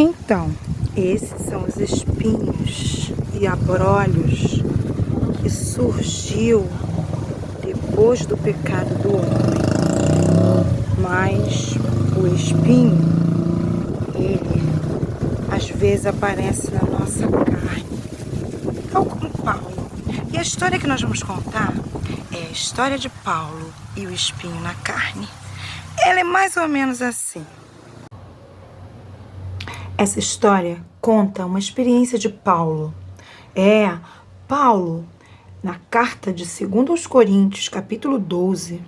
Então, esses são os espinhos e abrolhos que surgiu depois do pecado do homem. Mas o espinho, ele às vezes aparece na nossa carne, tal como Paulo. E a história que nós vamos contar é a história de Paulo e o espinho na carne. Ela é mais ou menos assim. Essa história conta uma experiência de Paulo. Paulo, na carta de 2 Coríntios, capítulo 12,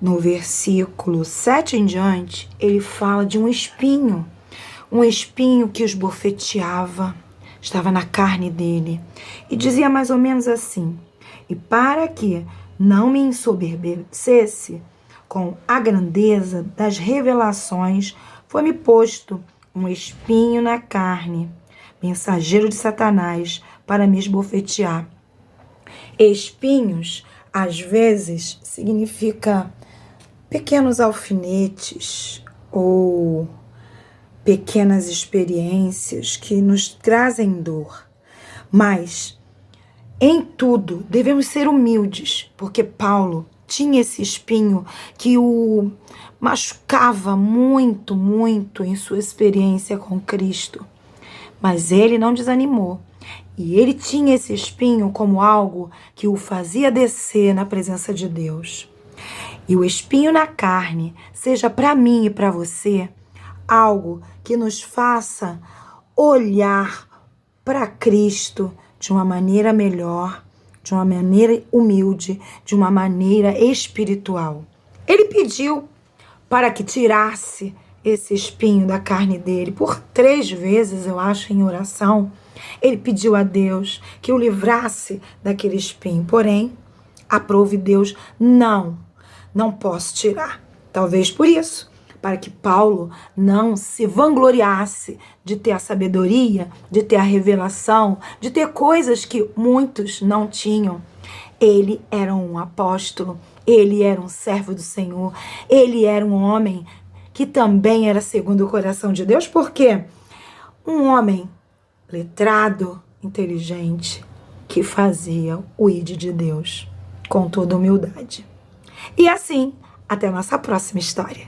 no versículo 7 em diante, ele fala de um espinho que os bofeteava, estava na carne dele, e dizia mais ou menos assim: e para que não me ensoberbecesse com a grandeza das revelações, foi-me posto um espinho na carne, mensageiro de Satanás, para me esbofetear. Espinhos, às vezes, significa pequenos alfinetes ou pequenas experiências que nos trazem dor. Mas, em tudo, devemos ser humildes, porque Paulo tinha esse espinho que o machucava muito, muito em sua experiência com Cristo. Mas ele não desanimou. E ele tinha esse espinho como algo que o fazia descer na presença de Deus. E o espinho na carne, seja para mim e para você, algo que nos faça olhar para Cristo de uma maneira melhor, de uma maneira humilde, de uma maneira espiritual. Ele pediu para que tirasse esse espinho da carne dele. Por 3 vezes, eu acho, em oração, ele pediu a Deus que o livrasse daquele espinho. Porém, aprove Deus: não posso tirar. Talvez por isso, para que Paulo não se vangloriasse de ter a sabedoria, de ter a revelação, de ter coisas que muitos não tinham. Ele era um apóstolo, ele era um servo do Senhor, ele era um homem que também era segundo o coração de Deus, porque um homem letrado, inteligente, que fazia o ID de Deus com toda humildade. E assim, até a nossa próxima história.